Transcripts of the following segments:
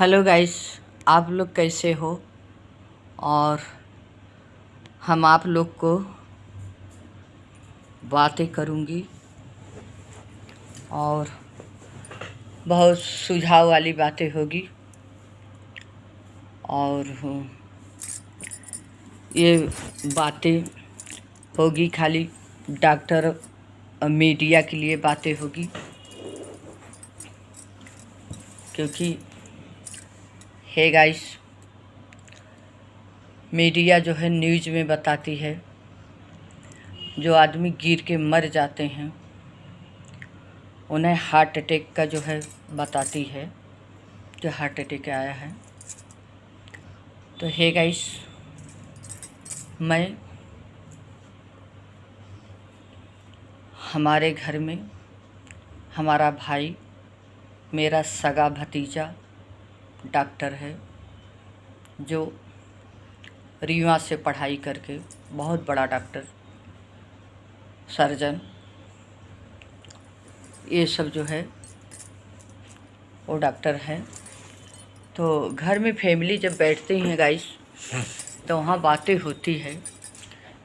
Hello guys, आप लोग कैसे हो। और हम आप लोग को बातें करूंगी और बहुत सुझाव वाली बातें होगी। और ये बातें होगी खाली डॉक्टर और मीडिया के लिए बातें होगी, क्योंकि हे गाइस, मीडिया जो है न्यूज़ में बताती है जो आदमी गिर के मर जाते हैं उन्हें हार्ट अटैक का जो है बताती है जो हार्ट अटैक आया है। तो हे गाइस, मैं हमारे घर में हमारा भाई, मेरा सगा भतीजा डॉक्टर है जो रीवा से पढ़ाई करके बहुत बड़ा डॉक्टर, सर्जन, ये सब जो है वो डॉक्टर है। तो घर में फैमिली जब बैठते हैं गाइस, तो वहाँ बातें होती है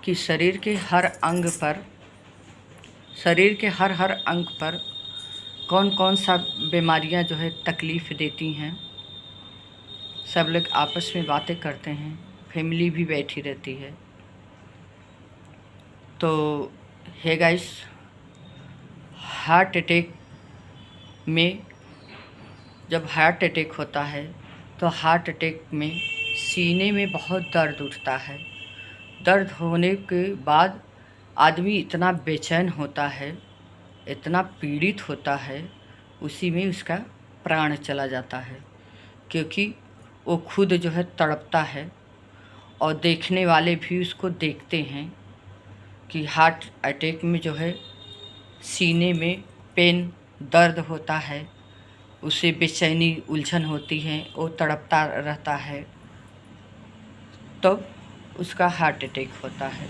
कि शरीर के हर अंग पर कौन कौन सा बीमारियाँ जो है तकलीफ़ देती हैं। सब लोग आपस में बातें करते हैं, फैमिली भी बैठी रहती है। तो हे गाइस, हार्ट अटैक में जब हार्ट अटैक होता है तो हार्ट अटैक में सीने में बहुत दर्द उठता है। दर्द होने के बाद आदमी इतना बेचैन होता है, इतना पीड़ित होता है, उसी में उसका प्राण चला जाता है, क्योंकि वो खुद जो है तड़पता है और देखने वाले भी उसको देखते हैं कि हार्ट अटैक में जो है सीने में पेन, दर्द होता है, उसे बेचैनी, उलझन होती है, वो तड़पता रहता है, तब उसका हार्ट अटैक होता है।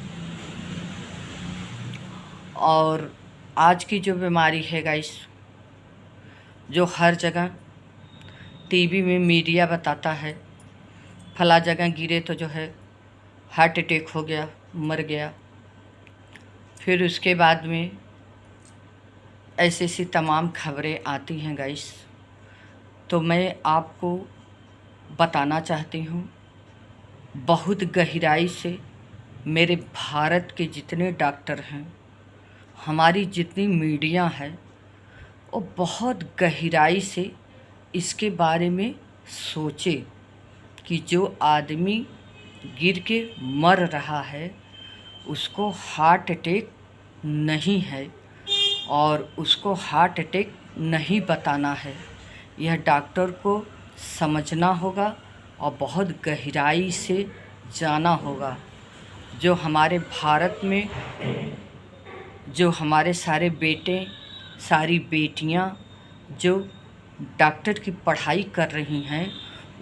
और आज की जो बीमारी है गाइस, जो हर जगह टीवी में मीडिया बताता है, फला जगह गिरे तो जो है हार्ट अटैक हो गया, मर गया। फिर उसके बाद में ऐसी ऐसी तमाम खबरें आती हैं गाइस। तो मैं आपको बताना चाहती हूँ बहुत गहराई से, मेरे भारत के जितने डॉक्टर हैं, हमारी जितनी मीडिया है, वो बहुत गहराई से इसके बारे में सोचे कि जो आदमी गिर के मर रहा है उसको हार्ट अटैक नहीं है और उसको हार्ट अटैक नहीं बताना है। यह डॉक्टर को समझना होगा और बहुत गहराई से जाना होगा। जो हमारे भारत में जो हमारे सारे बेटे, सारी बेटियां जो डॉक्टर की पढ़ाई कर रही हैं,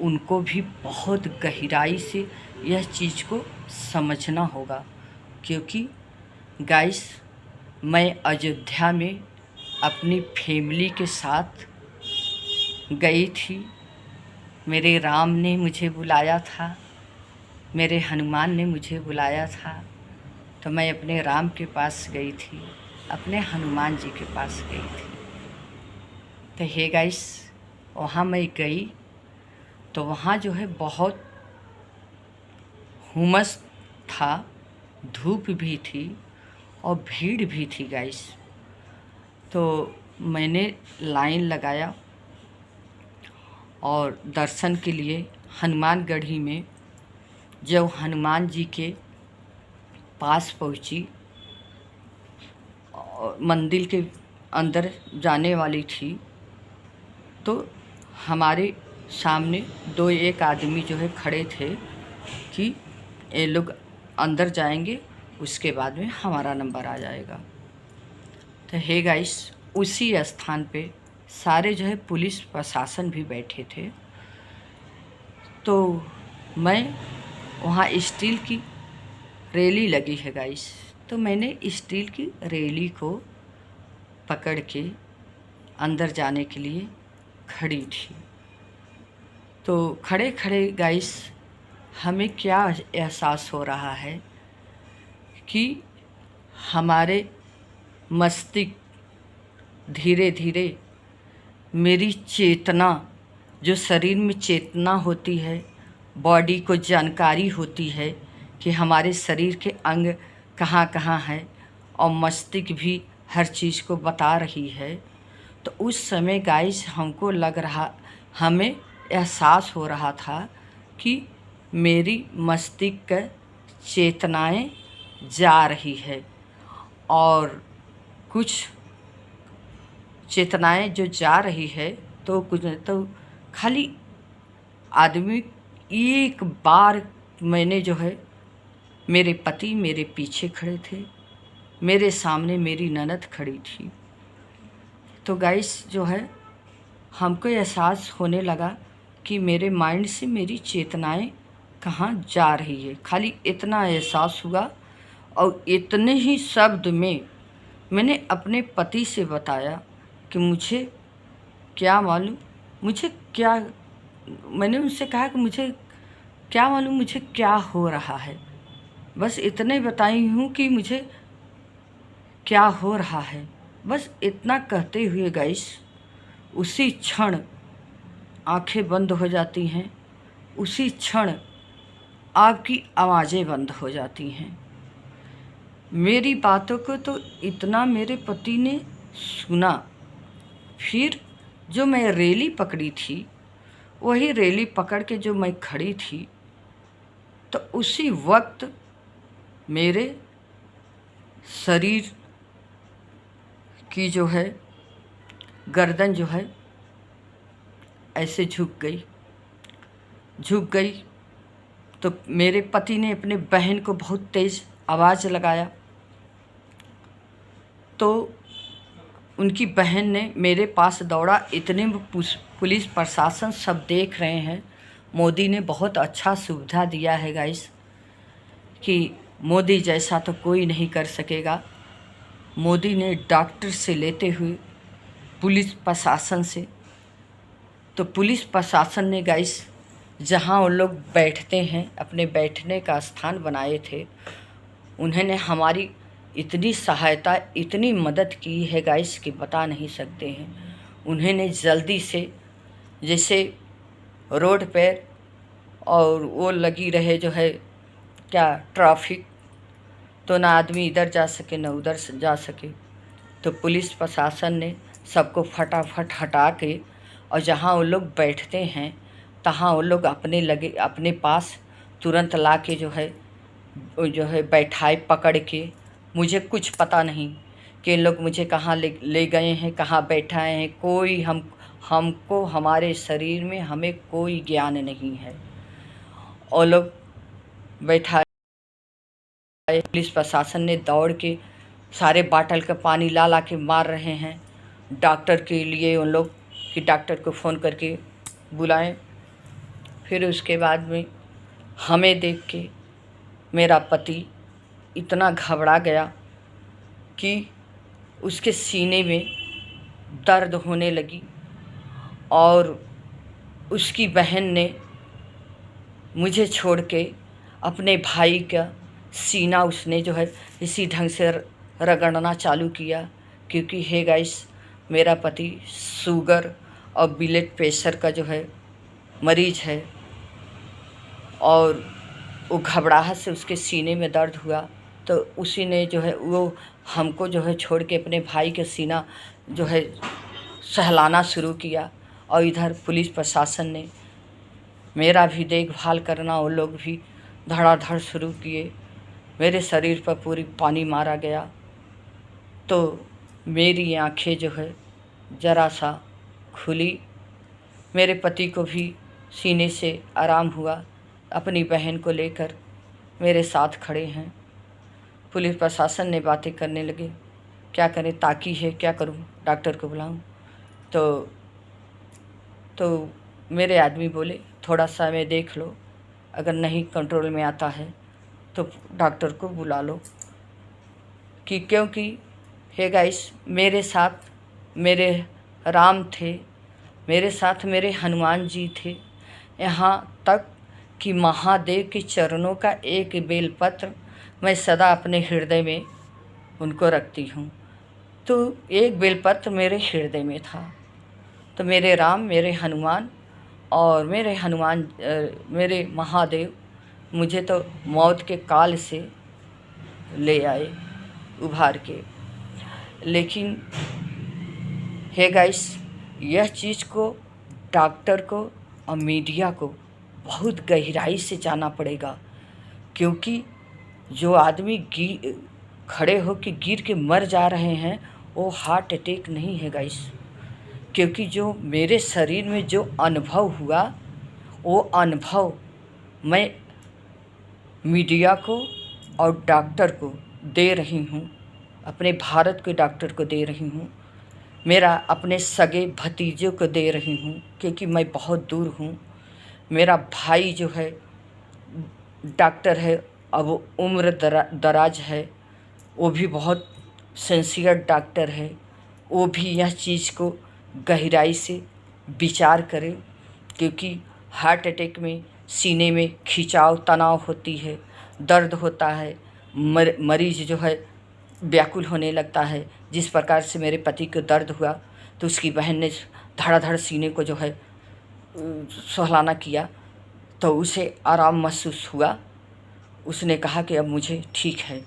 उनको भी बहुत गहराई से यह चीज़ को समझना होगा। क्योंकि गाइस, मैं अयोध्या में अपनी फैमिली के साथ गई थी। मेरे राम ने मुझे बुलाया था, मेरे हनुमान ने मुझे बुलाया था, तो मैं अपने राम के पास गई थी, अपने हनुमान जी के पास गई थी। तो हे गाइस, वहाँ मैं गई तो वहाँ जो है बहुत हुमस था, धूप भी थी और भीड़ भी थी गाइस। तो मैंने लाइन लगाया और दर्शन के लिए हनुमानगढ़ी में जब हनुमान जी के पास पहुंची और मंदिर के अंदर जाने वाली थी, तो हमारे सामने दो एक आदमी जो है खड़े थे कि ये लोग अंदर जाएंगे, उसके बाद में हमारा नंबर आ जाएगा। तो हे गाइस, उसी स्थान पे सारे जो है पुलिस प्रशासन भी बैठे थे। तो मैं वहाँ स्टील की रेली लगी है गाइस, तो मैंने स्टील की रेली को पकड़ के अंदर जाने के लिए खड़ी थी। तो खड़े खड़े गाइस हमें क्या एहसास हो रहा है कि हमारे मस्तिष्क धीरे धीरे, मेरी चेतना, जो शरीर में चेतना होती है, बॉडी को जानकारी होती है कि हमारे शरीर के अंग कहाँ कहाँ हैं, और मस्तिष्क भी हर चीज़ को बता रही है। तो उस समय गाइस हमको लग रहा, हमें एहसास हो रहा था कि मेरी मस्तिष्क चेतनाएं जा रही है, और कुछ चेतनाएं जो जा रही है तो कुछ तो खाली आदमी, एक बार मैंने जो है, मेरे पति मेरे पीछे खड़े थे, मेरे सामने मेरी ननद खड़ी थी। तो गाइस जो है हमको एहसास होने लगा कि मेरे माइंड से मेरी चेतनाएं कहाँ जा रही है। खाली इतना एहसास हुआ, और इतने ही शब्द में मैंने अपने पति से बताया कि मुझे क्या मालूम, मुझे क्या, मैंने उनसे कहा कि मुझे क्या मालूम मुझे क्या हो रहा है। बस इतने बताई हूँ कि मुझे क्या हो रहा है। बस इतना कहते हुए गाइस उसी क्षण आंखें बंद हो जाती हैं, उसी क्षण आपकी आवाज़ें बंद हो जाती हैं। मेरी बातों को तो इतना मेरे पति ने सुना। फिर जो मैं रेली पकड़ी थी, वही रेली पकड़ के जो मैं खड़ी थी, तो उसी वक्त मेरे शरीर की जो है गर्दन जो है ऐसे झुक गई। तो मेरे पति ने अपने बहन को बहुत तेज़ आवाज़ लगाया, तो उनकी बहन ने मेरे पास दौड़ा। इतने में पुलिस प्रशासन सब देख रहे हैं। मोदी ने बहुत अच्छा सुविधा दिया है गाइस, कि मोदी जैसा तो कोई नहीं कर सकेगा। मोदी ने डॉक्टर से लेते हुए पुलिस प्रशासन से, तो पुलिस प्रशासन ने गाइस जहाँ वो लोग बैठते हैं, अपने बैठने का स्थान बनाए थे, उन्होंने हमारी इतनी सहायता, इतनी मदद की है गाइस कि बता नहीं सकते हैं। उन्होंने जल्दी से, जैसे रोड पर और वो लगी रहे जो है क्या ट्रैफिक, तो ना आदमी इधर जा सके ना उधर जा सके, तो पुलिस प्रशासन ने सबको फटाफट हटा के, और जहाँ वो लोग बैठते हैं तहाँ वो लोग अपने पास तुरंत ला के जो है बैठाए पकड़ के। मुझे कुछ पता नहीं कि इन लोग मुझे कहाँ ले गए हैं, कहाँ बैठाए हैं। कोई हमको हमारे शरीर में हमें कोई ज्ञान नहीं है। और लोग बैठाए, पुलिस प्रशासन ने दौड़ के सारे बाटल का पानी ला के मार रहे हैं डॉक्टर के लिए उन लोग, कि डॉक्टर को फ़ोन करके बुलाएं। फिर उसके बाद में हमें देख के मेरा पति इतना घबरा गया कि उसके सीने में दर्द होने लगी, और उसकी बहन ने मुझे छोड़ के अपने भाई का सीना उसने जो है इसी ढंग से रगड़ना चालू किया। क्योंकि है गाइस, मेरा पति शुगर और ब्लड प्रेशर का जो है मरीज है, और वो घबराहट से उसके सीने में दर्द हुआ, तो उसी ने जो है वो हमको जो है छोड़ के अपने भाई के सीना जो है सहलाना शुरू किया। और इधर पुलिस प्रशासन ने मेरा भी देखभाल करना, वो लोग भी धड़ाधड़ शुरू किए। मेरे शरीर पर पूरी पानी मारा गया, तो मेरी आंखें जो है ज़रा सा खुली। मेरे पति को भी सीने से आराम हुआ, अपनी बहन को लेकर मेरे साथ खड़े हैं। पुलिस प्रशासन ने बातें करने लगे, क्या करें, ताकि है, क्या करूं, डॉक्टर को बुलाऊं। तो मेरे आदमी बोले थोड़ा सा मैं देख लो, अगर नहीं कंट्रोल में आता है तो डॉक्टर को बुला लो। कि क्योंकि हे गाइस, मेरे साथ मेरे राम थे, मेरे साथ मेरे हनुमान जी थे, यहाँ तक कि महादेव के चरणों का एक बेलपत्र मैं सदा अपने हृदय में उनको रखती हूँ। तो एक बेलपत्र मेरे हृदय में था। तो मेरे राम, मेरे हनुमान और मेरे महादेव मुझे तो मौत के काल से ले आए उभार के। लेकिन हे गाइस, यह चीज़ को डॉक्टर को और मीडिया को बहुत गहराई से जाना पड़ेगा, क्योंकि जो आदमी खड़े हो के गिर के मर जा रहे हैं वो हार्ट अटैक नहीं है गाइस। क्योंकि जो मेरे शरीर में जो अनुभव हुआ वो अनुभव मैं मीडिया को और डॉक्टर को दे रही हूँ, अपने भारत के डॉक्टर को दे रही हूँ, मेरा अपने सगे भतीजों को दे रही हूँ, क्योंकि मैं बहुत दूर हूँ। मेरा भाई जो है डॉक्टर है, अब वो उम्र दराज है, वो भी बहुत सिंसियर डॉक्टर है। वो भी यह चीज़ को गहराई से विचार करे, क्योंकि हार्ट अटैक में सीने में खिंचाव तनाव होती है, दर्द होता है, मरीज जो है व्याकुल होने लगता है। जिस प्रकार से मेरे पति को दर्द हुआ तो उसकी बहन ने धड़ाधड़ सीने को जो है सहलाना किया तो उसे आराम महसूस हुआ। उसने कहा कि अब मुझे ठीक है।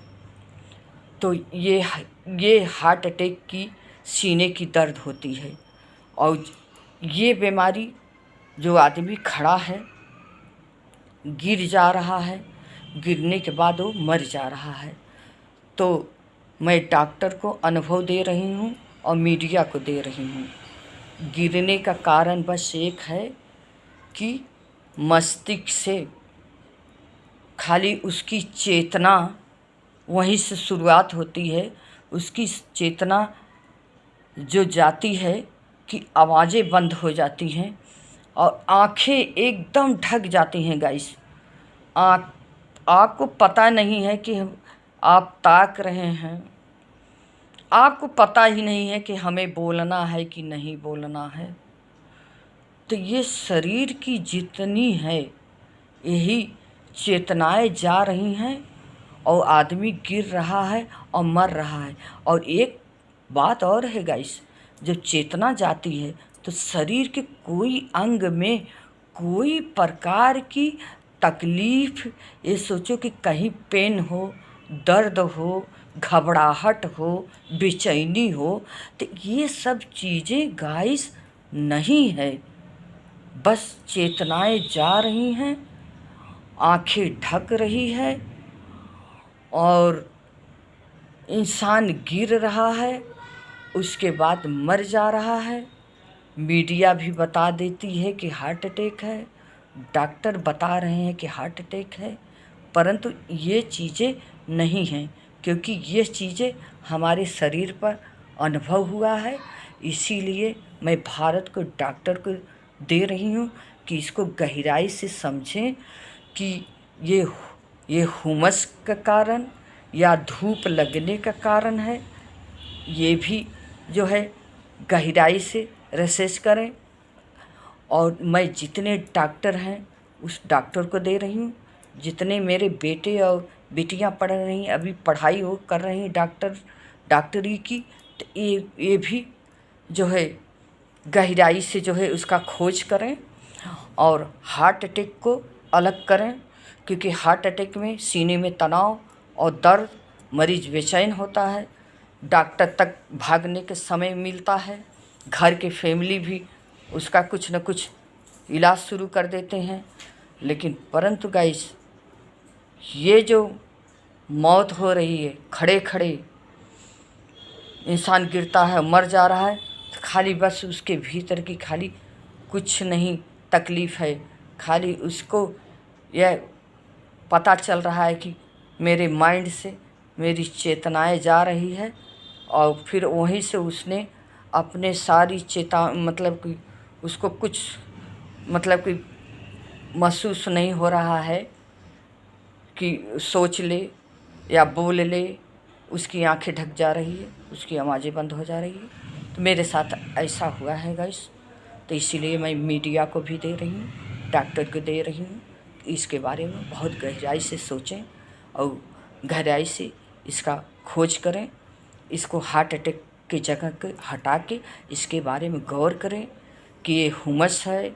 तो ये हार्ट अटैक की सीने की दर्द होती है। और ये बीमारी जो आदमी खड़ा है, गिर जा रहा है, गिरने के बाद वो मर जा रहा है। तो मैं डॉक्टर को अनुभव दे रही हूँ और मीडिया को दे रही हूँ। गिरने का कारण बस एक है कि मस्तिष्क से खाली उसकी चेतना वहीं से शुरुआत होती है। उसकी चेतना जो जाती है कि आवाज़ें बंद हो जाती हैं और आँखें एकदम ढक जाती हैं गाइस। आपको पता नहीं है कि आप ताक रहे हैं, आपको पता ही नहीं है कि हमें बोलना है कि नहीं बोलना है। तो ये शरीर की जितनी है यही चेतनाएं जा रही हैं और आदमी गिर रहा है और मर रहा है। और एक बात और है गाइस, जब चेतना जाती है तो शरीर के कोई अंग में कोई प्रकार की तकलीफ़, ये सोचो कि कहीं पेन हो, दर्द हो, घबराहट हो, बेचैनी हो, तो ये सब चीज़ें गाइस नहीं है। बस चेतनाएं जा रही हैं, आंखें ढक रही है और इंसान गिर रहा है, उसके बाद मर जा रहा है। मीडिया भी बता देती है कि हार्ट अटैक है, डॉक्टर बता रहे हैं कि हार्ट अटैक है, परंतु ये चीज़ें नहीं हैं, क्योंकि ये चीज़ें हमारे शरीर पर अनुभव हुआ है। इसीलिए मैं भारत को डॉक्टर को दे रही हूँ कि इसको गहराई से समझें कि ये हुमस का कारण या धूप लगने का कारण है। ये भी जो है गहराई से रिसर्च करें। और मैं जितने डॉक्टर हैं उस डॉक्टर को दे रही हूँ, जितने मेरे बेटे और बेटियाँ पढ़ रही हैं, अभी पढ़ाई वो कर रही हैं डॉक्टरी की, तो ये भी जो है गहराई से जो है उसका खोज करें और हार्ट अटैक को अलग करें। क्योंकि हार्ट अटैक में सीने में तनाव और दर्द, मरीज बेचैन होता है, डॉक्टर तक भागने के समय मिलता है, घर के फैमिली भी उसका कुछ न कुछ इलाज शुरू कर देते हैं। लेकिन परंतु गाइस, ये जो मौत हो रही है, खड़े खड़े इंसान गिरता है, मर जा रहा है, तो खाली बस उसके भीतर की खाली कुछ नहीं तकलीफ़ है, खाली उसको यह पता चल रहा है कि मेरे माइंड से मेरी चेतनाएं जा रही है। और फिर वहीं से उसने अपने सारी मतलब कि उसको कुछ मतलब कि महसूस नहीं हो रहा है कि सोच ले या बोल ले, उसकी आंखें ढक जा रही है, उसकी आवाज़ें बंद हो जा रही है। तो मेरे साथ ऐसा हुआ है गाइस। तो इसीलिए मैं मीडिया को भी दे रही हूँ डॉक्टर को दे रही हूँ। इसके बारे में बहुत गहराई से सोचें और गहराई से इसका खोज करें। इसको हार्ट अटैक की जगह के हटा के इसके बारे में गौर करें कि ये हुमस है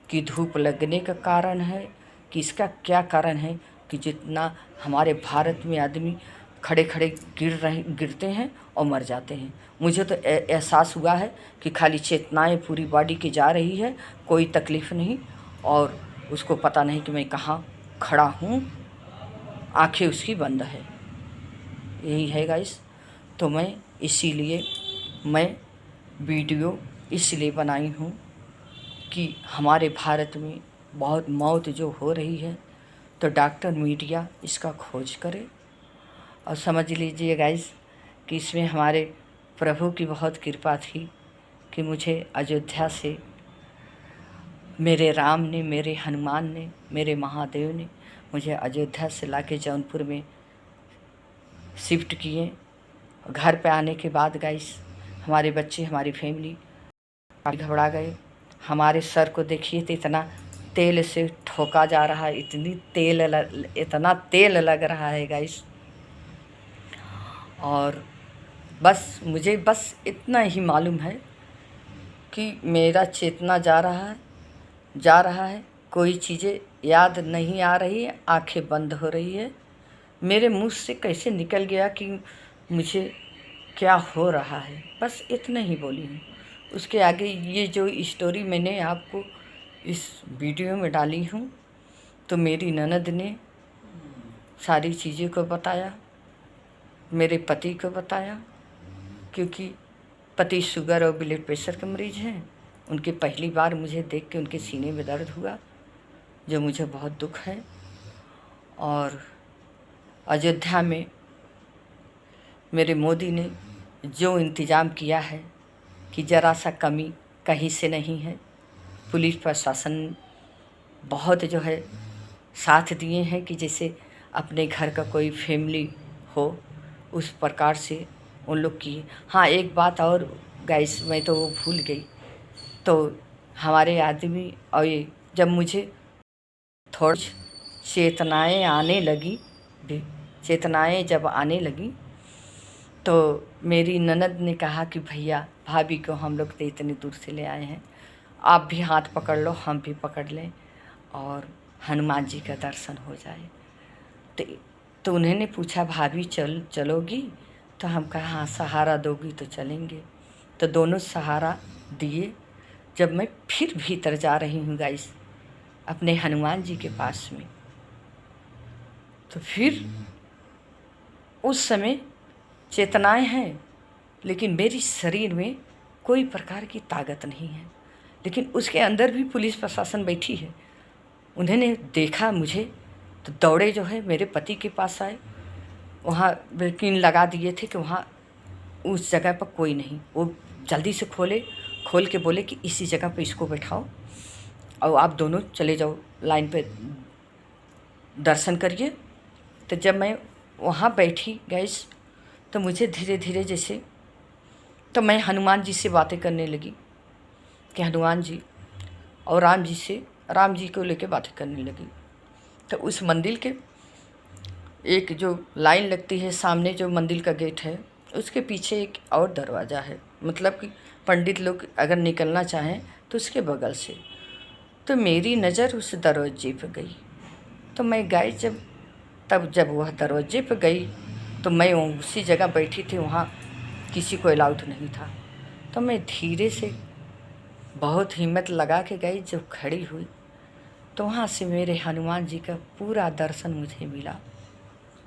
कि धूप लगने का कारण है कि इसका क्या कारण है कि जितना हमारे भारत में आदमी खड़े खड़े गिरते हैं और मर जाते हैं। मुझे तो एहसास हुआ है कि खाली चेतनाएं पूरी बॉडी की जा रही है, कोई तकलीफ़ नहीं, और उसको पता नहीं कि मैं कहाँ खड़ा हूँ, आंखें उसकी बंद है। यही है गाइस। तो मैं इसीलिए वीडियो इसलिए बनाई हूँ कि हमारे भारत में बहुत मौत जो हो रही है, तो डॉक्टर मीडिया इसका खोज करे। और समझ लीजिए गाइस कि इसमें हमारे प्रभु की बहुत कृपा थी कि मुझे अयोध्या से मेरे राम ने, मेरे हनुमान ने, मेरे महादेव ने मुझे अयोध्या से लाके जौनपुर में शिफ्ट किए। घर पे आने के बाद गाइस हमारे बच्चे, हमारी फैमिली घबरा गए। हमारे सर को देखिए तो इतना तेल से ठोका जा रहा है, इतना तेल लग रहा है गाइस। और बस मुझे बस इतना ही मालूम है कि मेरा चेतना जा रहा है, कोई चीज़ें याद नहीं आ रही है, आंखें बंद हो रही है। मेरे मुंह से कैसे निकल गया कि मुझे क्या हो रहा है, बस इतना ही बोली हूँ। उसके आगे ये जो स्टोरी मैंने आपको इस वीडियो में डाली हूँ, तो मेरी ननद ने सारी चीज़ों को बताया, मेरे पति को बताया, क्योंकि पति शुगर और ब्लड प्रेशर के मरीज़ हैं। उनके पहली बार मुझे देख के उनके सीने में दर्द हुआ, जो मुझे बहुत दुख है। और अयोध्या में मेरे मोदी ने जो इंतज़ाम किया है कि ज़रा सा कमी कहीं से नहीं है। पुलिस प्रशासन बहुत जो है साथ दिए हैं कि जैसे अपने घर का कोई फैमिली हो, उस प्रकार से उन लोग की। हाँ, एक बात और गाइस, मैं तो वो भूल गई। तो हमारे आदमी और ये जब मुझे थोड़ी चेतनाएं जब आने लगी तो मेरी ननद ने कहा कि भैया भाभी को हम लोग तो इतनी दूर से ले आए हैं, आप भी हाथ पकड़ लो, हम भी पकड़ लें और हनुमान जी का दर्शन हो जाए। तो उन्होंने पूछा भाभी चलोगी? तो हम कहा हाँ, सहारा दोगी तो चलेंगे। तो दोनों सहारा दिए। जब मैं फिर भीतर जा रही हूँ गाइस अपने हनुमान जी के पास में, तो फिर उस समय चेतनाएं हैं, लेकिन मेरी शरीर में कोई प्रकार की ताकत नहीं है। लेकिन उसके अंदर भी पुलिस प्रशासन बैठी है। उन्होंने देखा मुझे तो दौड़े जो है मेरे पति के पास आए। वहाँ बेकिन लगा दिए थे कि वहाँ उस जगह पर कोई नहीं। वो जल्दी से खोल के बोले कि इसी जगह पे इसको बैठाओ और आप दोनों चले जाओ लाइन पे दर्शन करिए। तो जब मैं वहाँ बैठी गैस, तो मुझे धीरे धीरे जैसे, तो मैं हनुमान जी से बातें करने लगी कि हनुमान जी, और राम जी को लेके बातें करने लगी। तो उस मंदिर के एक जो लाइन लगती है सामने, जो मंदिर का गेट है, उसके पीछे एक और दरवाज़ा है, मतलब कि पंडित लोग अगर निकलना चाहें तो उसके बगल से। तो मेरी नज़र उस दरवाजे पर गई। तो मैं गई जब वह दरवाजे पर गई तो मैं उसी जगह बैठी थी, वहाँ किसी को अलाउड नहीं था। तो मैं धीरे से बहुत हिम्मत लगा के गई। जब खड़ी हुई तो वहाँ से मेरे हनुमान जी का पूरा दर्शन मुझे मिला,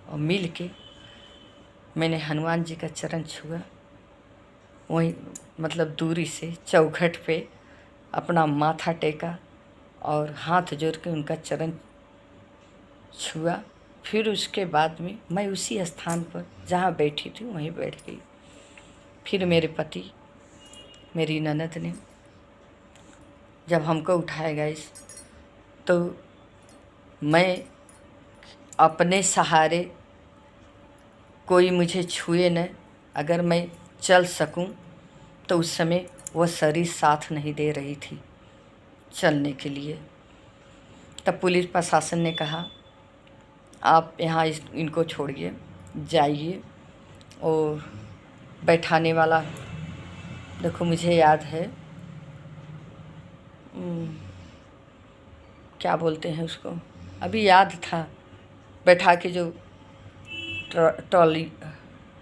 और मिल के मैंने हनुमान जी का चरण छुआ। वहीं मतलब दूरी से चौखट पे अपना माथा टेका और हाथ जोड़ के उनका चरण छुआ। फिर उसके बाद में मैं उसी स्थान पर जहाँ बैठी थी वहीं बैठ गई। फिर मेरे पति, मेरी ननद ने जब हमको उठाया गया, तो मैं अपने सहारे, कोई मुझे छुए न, अगर मैं चल सकूं, तो उस समय वह शरीर साथ नहीं दे रही थी चलने के लिए। तब पुलिस प्रशासन ने कहा आप यहाँ इनको छोड़िए, जाइए। और बैठाने वाला, देखो मुझे याद है, क्या बोलते हैं उसको, अभी याद था, बैठा के जो ट्रॉली,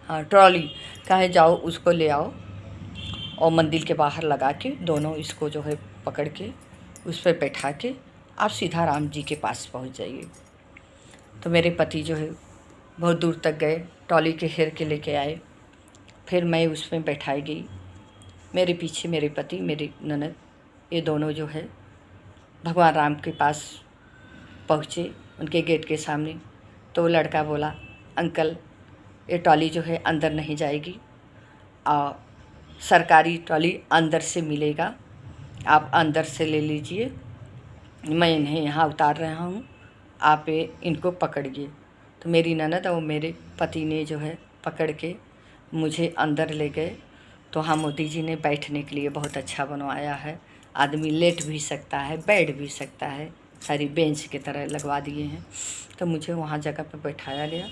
हाँ ट्रॉली, कहे जाओ उसको ले आओ और मंदिर के बाहर लगा के दोनों इसको जो है पकड़ के उस पर बैठा के आप सीधा राम जी के पास पहुंच जाइए। तो मेरे पति जो है बहुत दूर तक गए, ट्रॉली के घेर के लेके आए, फिर मैं उसमें बैठाई गई। मेरे पीछे मेरे पति, मेरी ननद, ये दोनों जो है भगवान राम के पास पहुँचे, उनके गेट के सामने। तो वो लड़का बोला, अंकल ये ट्रॉली जो है अंदर नहीं जाएगी, और सरकारी ट्रॉली अंदर से मिलेगा, आप अंदर से ले लीजिए, मैं इन्हें यहाँ उतार रहा हूँ, आप इनको पकड़िए। तो मेरी ननद और मेरे पति ने जो है पकड़ के मुझे अंदर ले गए। तो हाँ, मोदी जी ने बैठने के लिए बहुत अच्छा बनवाया है, आदमी लेट भी सकता है, बैठ भी सकता है, सारी बेंच की तरह लगवा दिए हैं। तो मुझे वहाँ जगह पर बैठाया गया।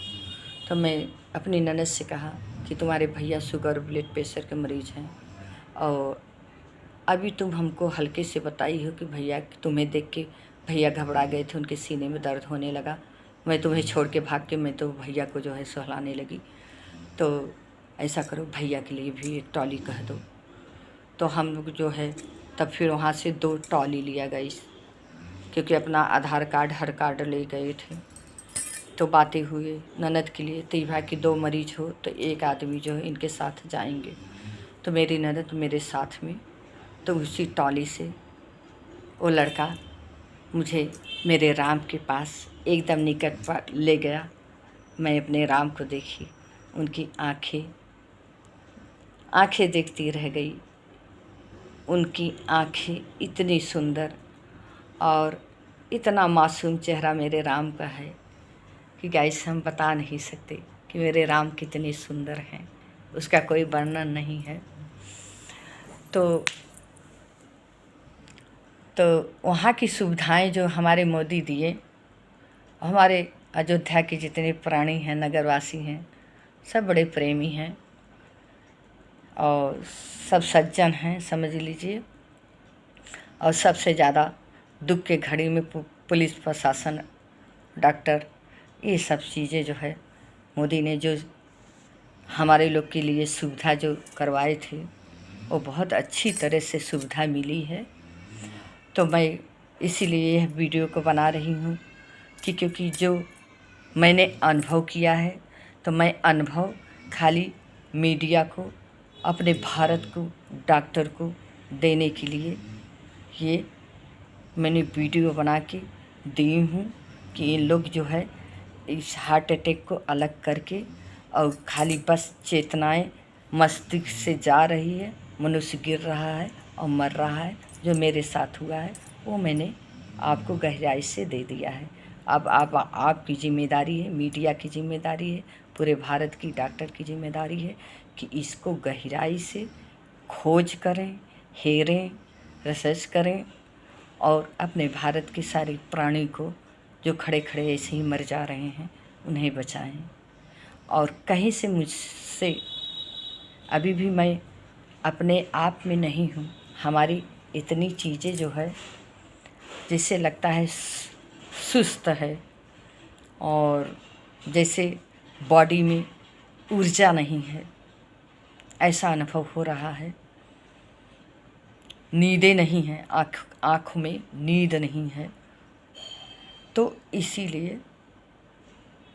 तो मैं अपनी ननद से कहा कि तुम्हारे भैया शुगर ब्लड प्रेशर के मरीज़ हैं, और अभी तुम हमको हल्के से बताई हो कि भैया, तुम्हें देख के भैया घबरा गए थे, उनके सीने में दर्द होने लगा, मैं तुम्हें छोड़ के भाग के मैं तो भैया को जो है सहलाने लगी। तो ऐसा करो, भैया के लिए भी एक ट्रॉली कह दो। तो हम लोग जो है तब फिर वहाँ से 2 ट्रॉली लिया गई, क्योंकि अपना आधार कार्ड हर कार्ड ले गए थे। तो बातें हुए ननद के लिए, तो भाई कि 2 मरीज हो तो एक आदमी जो है इनके साथ जाएंगे। तो मेरी ननद मेरे साथ में, तो उसी ट्रॉली से वो लड़का मुझे मेरे राम के पास एकदम निकट पर ले गया। मैं अपने राम को देखी, उनकी आँखें देखती रह गई। उनकी आँखें इतनी सुंदर और इतना मासूम चेहरा मेरे राम का है कि गाइस हम बता नहीं सकते कि मेरे राम कितने सुंदर हैं, उसका कोई वर्णन नहीं है। तो वहाँ की सुविधाएं जो हमारे मोदी दिए, हमारे अयोध्या के जितने प्राणी हैं, नगरवासी हैं, सब बड़े प्रेमी हैं और सब सज्जन हैं, समझ लीजिए। और सबसे ज़्यादा दुख के घड़ी में पुलिस प्रशासन, डॉक्टर, ये सब चीज़ें जो है मोदी ने जो हमारे लोग के लिए सुविधा जो करवाए थे, वो बहुत अच्छी तरह से सुविधा मिली है। तो मैं इसीलिए यह वीडियो को बना रही हूँ कि क्योंकि जो मैंने अनुभव किया है, तो मैं अनुभव खाली मीडिया को, अपने भारत को, डॉक्टर को देने के लिए ये मैंने वीडियो बना के दी हूँ कि इन लोग जो है इस हार्ट अटैक को अलग करके, और खाली बस चेतनाएं मस्तिष्क से जा रही है, मनुष्य गिर रहा है और मर रहा है। जो मेरे साथ हुआ है वो मैंने आपको गहराई से दे दिया है। अब आपकी जिम्मेदारी है, मीडिया की जिम्मेदारी है, पूरे भारत की डॉक्टर की जिम्मेदारी है कि इसको गहराई से खोज करें, हेरें, रिसर्च करें और अपने भारत के सारे प्राणी को जो खड़े खड़े ऐसे ही मर जा रहे हैं उन्हें बचाएं। और कहीं से मुझसे अभी भी मैं अपने आप में नहीं हूँ, हमारी इतनी चीज़ें जो है जिससे लगता है सुस्त है और जैसे बॉडी में ऊर्जा नहीं है, ऐसा अनुभव हो रहा है। नींदें नहीं हैं, आँखों में नींद नहीं है। तो इसीलिए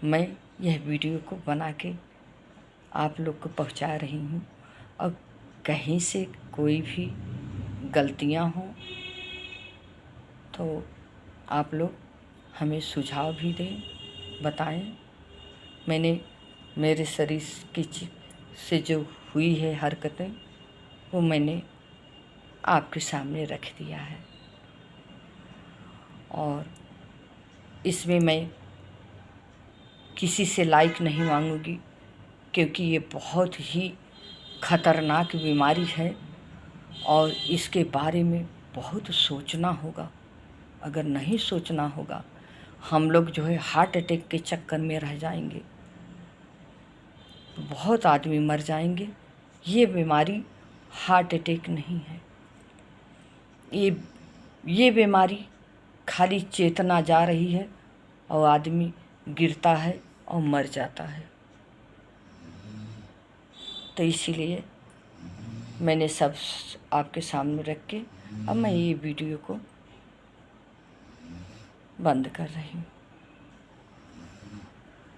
मैं यह वीडियो को बना के आप लोग को पहुंचा रही हूँ। और कहीं से कोई भी गलतियाँ हों तो आप लोग हमें सुझाव भी दें, बताएं। मैंने मेरे शरीर की से जो हुई है हरकतें, वो मैंने आपके सामने रख दिया है। और इसमें मैं किसी से लाइक नहीं मांगूंगी, क्योंकि ये बहुत ही खतरनाक बीमारी है और इसके बारे में बहुत सोचना होगा अगर नहीं सोचना होगा, हम लोग जो है हार्ट अटैक के चक्कर में रह जाएंगे, बहुत आदमी मर जाएंगे। ये बीमारी हार्ट अटैक नहीं है, ये बीमारी खाली चेतना जा रही है और आदमी गिरता है और मर जाता है। तो इसीलिए मैंने सब आपके सामने रख के अब मैं ये वीडियो को बंद कर रही हूँ।